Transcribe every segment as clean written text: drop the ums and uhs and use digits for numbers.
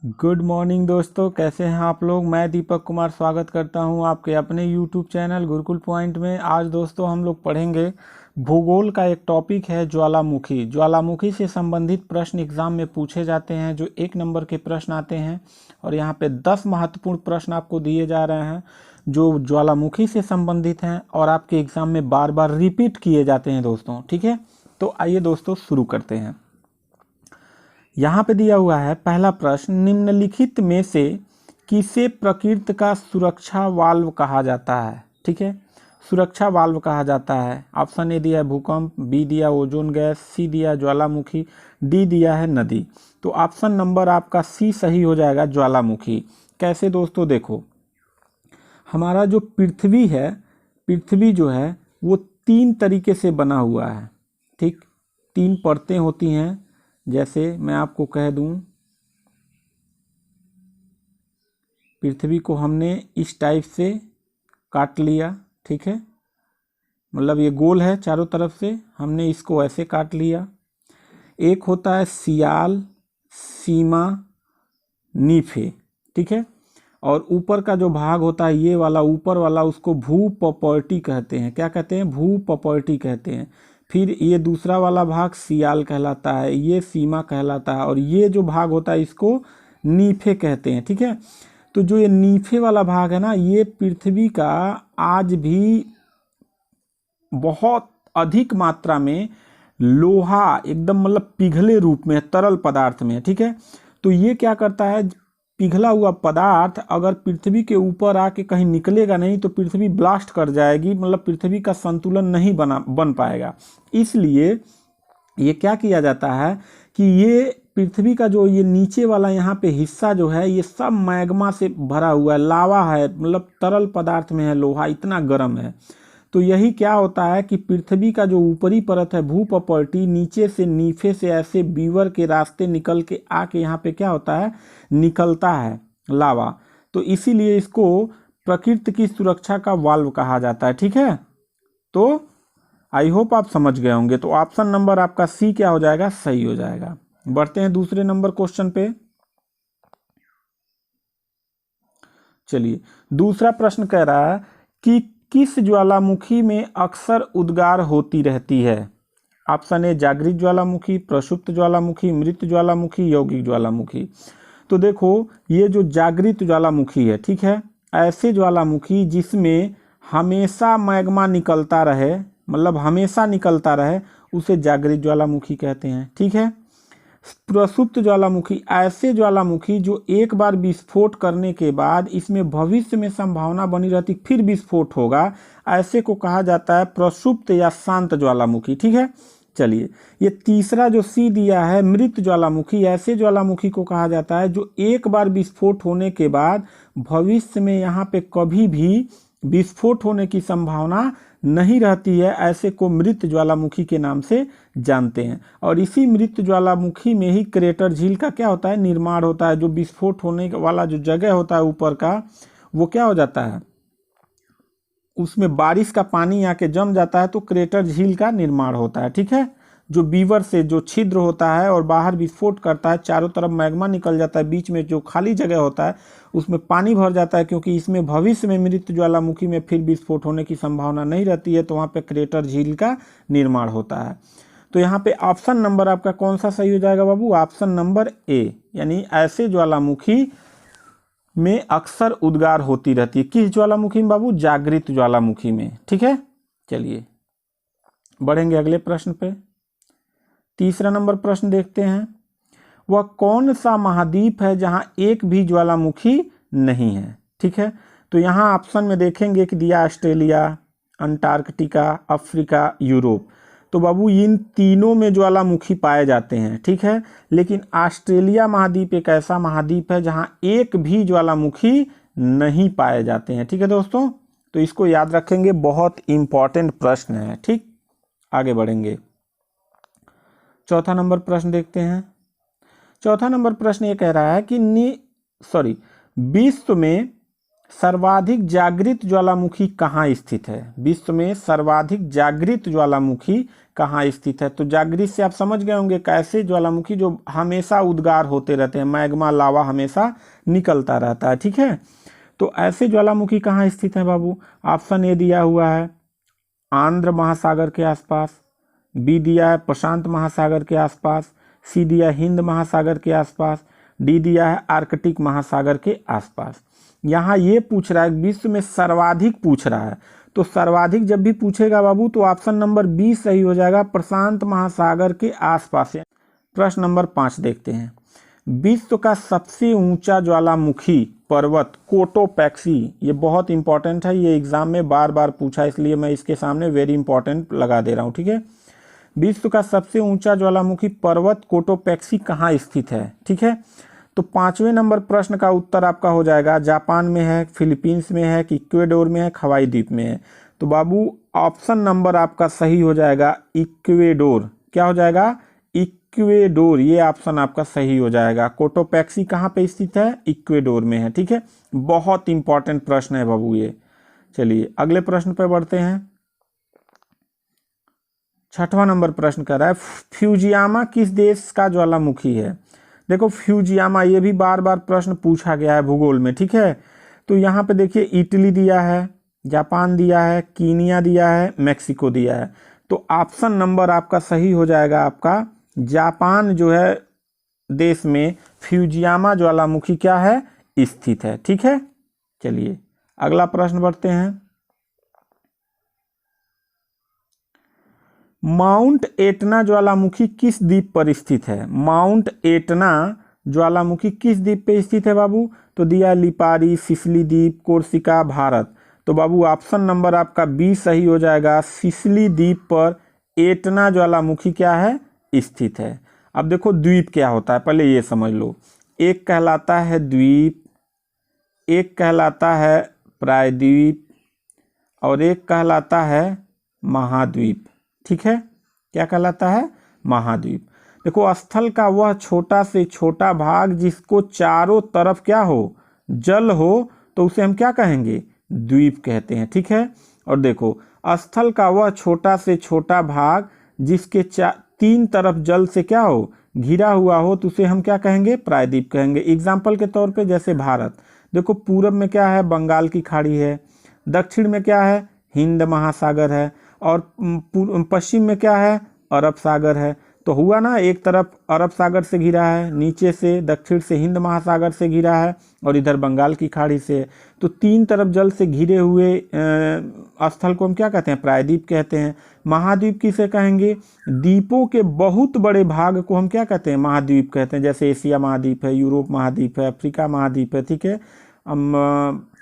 Good morning दोस्तों, कैसे हैं आप लोग। मैं दीपक कुमार स्वागत करता हूं आपके अपने यूट्यूब चैनल गुरुकुल पॉइंट में। आज दोस्तों हम लोग पढ़ेंगे भूगोल का एक टॉपिक है ज्वालामुखी। ज्वालामुखी से संबंधित प्रश्न एग्जाम में पूछे जाते हैं, जो 1 नंबर के प्रश्न आते हैं। और यहाँ पे 10 महत्वपूर्ण प्रश्न आपको दिए जा रहे हैं जो ज्वालामुखी से संबंधित हैं और आपके एग्जाम में बार बार रिपीट किए जाते हैं दोस्तों। ठीक है, तो आइए दोस्तों शुरू करते हैं। यहाँ पे दिया हुआ है पहला प्रश्न, निम्नलिखित में से किसे प्रकृति का सुरक्षा वाल्व कहा जाता है। ठीक है, सुरक्षा वाल्व कहा जाता है। ऑप्शन ए दिया है भूकंप, बी दिया ओजोन गैस, सी दिया ज्वालामुखी, डी दिया है नदी। तो ऑप्शन नंबर आपका सी सही हो जाएगा, ज्वालामुखी। कैसे दोस्तों, देखो हमारा जो पृथ्वी है, पृथ्वी जो है वो 3 तरीके से बना हुआ है। ठीक, 3 परतें होती हैं। जैसे मैं आपको कह दूं, पृथ्वी को हमने इस टाइप से काट लिया। ठीक है, मतलब ये गोल है चारों तरफ से, हमने इसको ऐसे काट लिया। एक होता है सियाल, सीमा, नीफे। ठीक है, और ऊपर का जो भाग होता है ये वाला, ऊपर वाला, उसको भूपपर्टी कहते हैं। क्या कहते हैं? भूपपर्टी कहते हैं। फिर ये दूसरा वाला भाग सियाल कहलाता है, ये सीमा कहलाता है, और ये जो भाग होता है इसको नीफे कहते हैं। ठीक है, तो जो ये नीफे वाला भाग है ना, ये पृथ्वी का आज भी बहुत अधिक मात्रा में लोहा एकदम मतलब पिघले रूप में, तरल पदार्थ में। ठीक है, तो ये क्या करता है, पिघला हुआ पदार्थ अगर पृथ्वी के ऊपर आके कहीं निकलेगा नहीं तो पृथ्वी ब्लास्ट कर जाएगी, मतलब पृथ्वी का संतुलन नहीं बन पाएगा। इसलिए ये क्या किया जाता है कि ये पृथ्वी का जो ये नीचे वाला यहाँ पे हिस्सा जो है, ये सब मैग्मा से भरा हुआ है, लावा है, मतलब तरल पदार्थ में है, लोहा इतना गर्म है। तो यही क्या होता है कि पृथ्वी का जो ऊपरी परत है भूपपर्टी, नीचे से नीफे से ऐसे बीवर के रास्ते निकल के आके यहाँ पे क्या होता है, निकलता है लावा। तो इसीलिए इसको प्रकृति की सुरक्षा का वाल्व कहा जाता है। ठीक है, तो आई होप आप समझ गए होंगे। तो ऑप्शन नंबर आपका सी क्या हो जाएगा, सही हो जाएगा। बढ़ते हैं दूसरे नंबर क्वेश्चन पे। चलिए, दूसरा प्रश्न कह रहा है कि किस ज्वालामुखी में अक्सर उद्गार होती रहती है। ऑप्शन ए जागृत ज्वालामुखी, प्रसुप्त ज्वालामुखी, मृत ज्वालामुखी, यौगिक ज्वालामुखी। तो देखो ये जो जागृत ज्वालामुखी है, ठीक है, ऐसे ज्वालामुखी जिसमें हमेशा मैग्मा निकलता रहे, मतलब हमेशा निकलता रहे, उसे जागृत ज्वालामुखी कहते हैं। ठीक है, प्रसुप्त ज्वालामुखी, ऐसे ज्वालामुखी जो एक बार विस्फोट करने के बाद इसमें भविष्य में संभावना बनी रहती फिर विस्फोट होगा, ऐसे को कहा जाता है प्रसुप्त या शांत ज्वालामुखी। ठीक है, चलिए ये तीसरा जो सी दिया है मृत ज्वालामुखी, ऐसे ज्वालामुखी को कहा जाता है जो एक बार विस्फोट होने के बाद भविष्य में यहाँ पे कभी भी विस्फोट होने की संभावना नहीं रहती है, ऐसे को मृत ज्वालामुखी के नाम से जानते हैं। और इसी मृत ज्वालामुखी में ही क्रेटर झील का क्या होता है, निर्माण होता है। जो विस्फोट होने वाला जो जगह होता है ऊपर का, वो क्या हो जाता है, उसमें बारिश का पानी आके जम जाता है तो क्रेटर झील का निर्माण होता है। ठीक है, जो बीवर से जो छिद्र होता है और बाहर विस्फोट करता है, चारों तरफ मैग्मा निकल जाता है, बीच में जो खाली जगह होता है उसमें पानी भर जाता है, क्योंकि इसमें भविष्य में मृत ज्वालामुखी में फिर विस्फोट होने की संभावना नहीं रहती है, तो वहाँ पे क्रेटर झील का निर्माण होता है। तो यहाँ पे ऑप्शन नंबर आपका कौन सा सही हो जाएगा बाबू, ऑप्शन नंबर ए, यानी ऐसे ज्वालामुखी में अक्सर उद्गार होती रहती है। किस ज्वालामुखी में बाबू, जागृत ज्वालामुखी में। ठीक है, चलिए बढ़ेंगे अगले प्रश्न पे। तीसरा नंबर प्रश्न देखते हैं, वह कौन सा महाद्वीप है जहां एक भी ज्वालामुखी नहीं है। ठीक है, तो यहाँ ऑप्शन में देखेंगे कि दिया ऑस्ट्रेलिया, अंटार्कटिका, अफ्रीका, यूरोप। तो बाबू इन तीनों में ज्वालामुखी पाए जाते हैं। ठीक है, लेकिन ऑस्ट्रेलिया महाद्वीप एक ऐसा महाद्वीप है जहां एक भी ज्वालामुखी नहीं पाए जाते हैं। ठीक है दोस्तों, तो इसको याद रखेंगे, बहुत इंपॉर्टेंट प्रश्न है। ठीक, आगे बढ़ेंगे। चौथा नंबर प्रश्न देखते हैं। चौथा नंबर प्रश्न ये कह रहा है कि विश्व में सर्वाधिक जागृत ज्वालामुखी कहाँ स्थित है? विश्व में सर्वाधिक जागृत ज्वालामुखी कहाँ स्थित है? तो जागृत से आप समझ गए होंगे कैसे ज्वालामुखी जो हमेशा उद्गार होते रहते हैं, मैग्मा लावा हमेशा निकलता रहता है, ठीक है। तो ऐसे ज्वालामुखी कहाँ स्थित है बाबू? ऑप्शन ए दिया हुआ है आंध्र महासागर के आसपास, बी दिया है प्रशांत महासागर के आसपास, सी दिया हिंद महासागर के आसपास, डी दिया है आर्कटिक महासागर के आसपास। यहाँ ये पूछ रहा है विश्व में सर्वाधिक पूछ रहा है, तो सर्वाधिक जब भी पूछेगा बाबू तो ऑप्शन नंबर बी सही हो जाएगा, प्रशांत महासागर के आसपास है। प्रश्न नंबर 5 देखते हैं। विश्व का सबसे ऊंचा ज्वालामुखी पर्वत कोटोपैक्सी, ये बहुत इंपॉर्टेंट है, ये एग्जाम में बार बार पूछा, इसलिए मैं इसके सामने वेरी इंपॉर्टेंट लगा दे रहा हूँ, ठीक है। विश्व का सबसे ऊंचा ज्वालामुखी पर्वत कोटोपैक्सी कहाँ स्थित है, ठीक है। तो 5वें नंबर प्रश्न का उत्तर आपका हो जाएगा जापान में है, फिलीपींस में है, कि इक्वेडोर में है, हवाई द्वीप में है। तो बाबू ऑप्शन नंबर आपका सही हो जाएगा इक्वेडोर। क्या हो जाएगा? इक्वेडोर, ये ऑप्शन आपका सही हो जाएगा। कोटोपैक्सी कहाँ पे स्थित है? इक्वेडोर में है, ठीक है। बहुत इंपॉर्टेंट प्रश्न है बाबू ये। चलिए अगले प्रश्न पे बढ़ते हैं। 6वां नंबर प्रश्न कर रहा है फ्यूजियामा किस देश का ज्वालामुखी है? देखो फ्यूजियामा, ये भी बार बार प्रश्न पूछा गया है भूगोल में, ठीक है। तो यहाँ पे देखिए इटली दिया है, जापान दिया है, कीनिया दिया है, मेक्सिको दिया है। तो ऑप्शन नंबर आपका सही हो जाएगा आपका जापान जो है देश में फ्यूजियामा ज्वालामुखी क्या है? स्थित है, ठीक है। चलिए अगला प्रश्न बढ़ते हैं। माउंट एटना ज्वालामुखी किस द्वीप पर स्थित है? माउंट एटना ज्वालामुखी किस द्वीप पे स्थित है बाबू? तो दिया लिपारी, सिसिली द्वीप, कोर्सिका, भारत। तो बाबू ऑप्शन नंबर आपका बी सही हो जाएगा, सिसिली द्वीप पर एटना ज्वालामुखी क्या है? स्थित है। अब देखो द्वीप क्या होता है पहले ये समझ लो। एक कहलाता है द्वीप, एक कहलाता है प्रायद्वीप, और एक कहलाता है महाद्वीप, ठीक है। क्या कहलाता है? महाद्वीप। देखो स्थल का वह छोटा से छोटा भाग जिसको चारों तरफ क्या हो? जल हो, तो उसे हम क्या कहेंगे? द्वीप कहते हैं, ठीक है। और देखो स्थल का वह छोटा से छोटा भाग जिसके 3 तरफ जल से क्या हो? घिरा हुआ हो, तो उसे हम क्या कहेंगे? प्रायद्वीप कहेंगे। एग्जाम्पल के तौर पे जैसे भारत, देखो पूरब में क्या है? बंगाल की खाड़ी है, दक्षिण में क्या है? हिंद महासागर है, और पश्चिम में क्या है? अरब सागर है। तो हुआ ना, एक तरफ अरब सागर से घिरा है, नीचे से दक्षिण से हिंद महासागर से घिरा है, और इधर बंगाल की खाड़ी से। तो 3 तरफ जल से घिरे हुए स्थल को हम क्या कहते हैं? प्रायद्वीप कहते हैं। महाद्वीप किसे कहेंगे? द्वीपों के बहुत बड़े भाग को हम क्या कहते हैं? महाद्वीप कहते हैं। जैसे एशिया महाद्वीप है, यूरोप महाद्वीप है, अफ्रीका महाद्वीप है, ठीक है।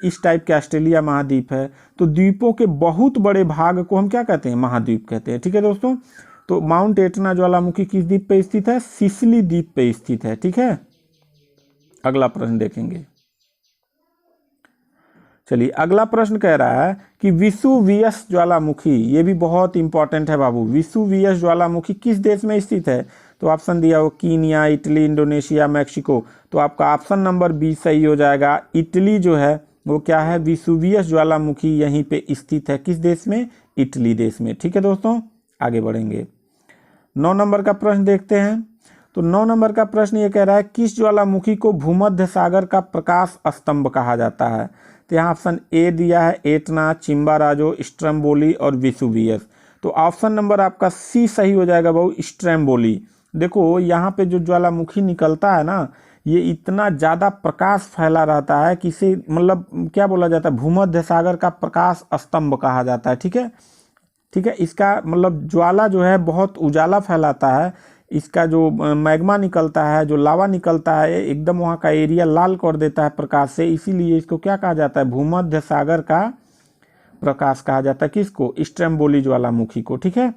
इस टाइप के ऑस्ट्रेलिया महाद्वीप है। तो द्वीपों के बहुत बड़े भाग को हम क्या कहते हैं? महाद्वीप कहते हैं, ठीक है दोस्तों। तो माउंट एटना ज्वालामुखी किस द्वीप पे स्थित है? सिसिली द्वीप पे स्थित है, ठीक है। अगला प्रश्न देखेंगे। चलिए अगला प्रश्न कह रहा है कि विसुवियस ज्वालामुखी, ये भी बहुत इंपॉर्टेंट है बाबू। विसुवियस ज्वालामुखी किस देश में स्थित है? तो ऑप्शन दिया हो कीनिया, इटली, इंडोनेशिया, मैक्सिको। तो आपका ऑप्शन नंबर बी सही हो जाएगा। इटली जो है वो क्या है? विसुवियस ज्वालामुखी यहीं पे स्थित है। किस देश में? इटली देश में, ठीक है दोस्तों। आगे बढ़ेंगे। 9 नंबर का प्रश्न देखते हैं। तो 9 नंबर का प्रश्न ये कह रहा है किस ज्वालामुखी को भूमध्य सागर का प्रकाश स्तंभ कहा जाता है? तो यहाँ ऑप्शन ए दिया है एटना, चिम्बाराजो, स्ट्रम्बोली और विसुवियस। तो ऑप्शन नंबर आपका सी सही हो जाएगा बाबू, स्ट्रम्बोली। देखो यहाँ पे जो ज्वालामुखी निकलता है ना, ये इतना ज़्यादा प्रकाश फैला रहता है कि इसे मतलब क्या बोला जाता है? भूमध्य सागर का प्रकाश स्तंभ कहा जाता है, ठीक है, ठीक है। इसका मतलब ज्वाला जो है बहुत उजाला फैलाता है। इसका जो मैग्मा निकलता है, जो लावा निकलता है, एकदम वहाँ का एरिया लाल कर देता है प्रकाश से। इसीलिए इसको क्या कहा जाता है? भूमध्य सागर का प्रकाश कहा जाता है। किसको? स्ट्रम्बोली ज्वालामुखी को, ठीक है।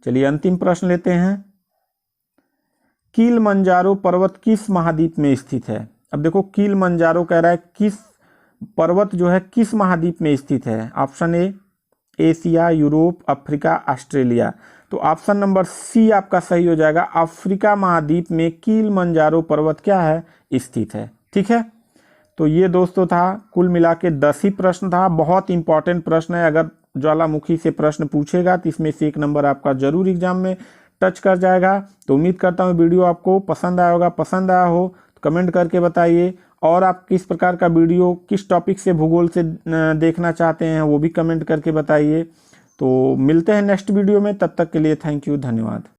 चलिए अंतिम प्रश्न लेते हैं। किलिमंजारो पर्वत किस महाद्वीप में स्थित है? अब देखो किलिमंजारो कह रहा है किस पर्वत जो है किस महाद्वीप में स्थित है? Option A Asia, Europe, Africa, Australia. तो ऑप्शन नंबर सी आपका सही हो जाएगा। अफ्रीका महाद्वीप में किलिमंजारो पर्वत क्या है? स्थित है, ठीक है। तो ये दोस्तों था कुल मिला के 10 ही प्रश्न था। बहुत इंपॉर्टेंट प्रश्न है, अगर ज्वालामुखी से प्रश्न पूछेगा तो इसमें से 1 नंबर आपका जरूर एग्जाम में टच कर जाएगा। तो उम्मीद करता हूँ वीडियो आपको पसंद आया होगा। पसंद आया हो तो कमेंट करके बताइए, और आप किस प्रकार का वीडियो किस टॉपिक से भूगोल से देखना चाहते हैं वो भी कमेंट करके बताइए। तो मिलते हैं नेक्स्ट वीडियो में, तब तक के लिए थैंक यू, धन्यवाद।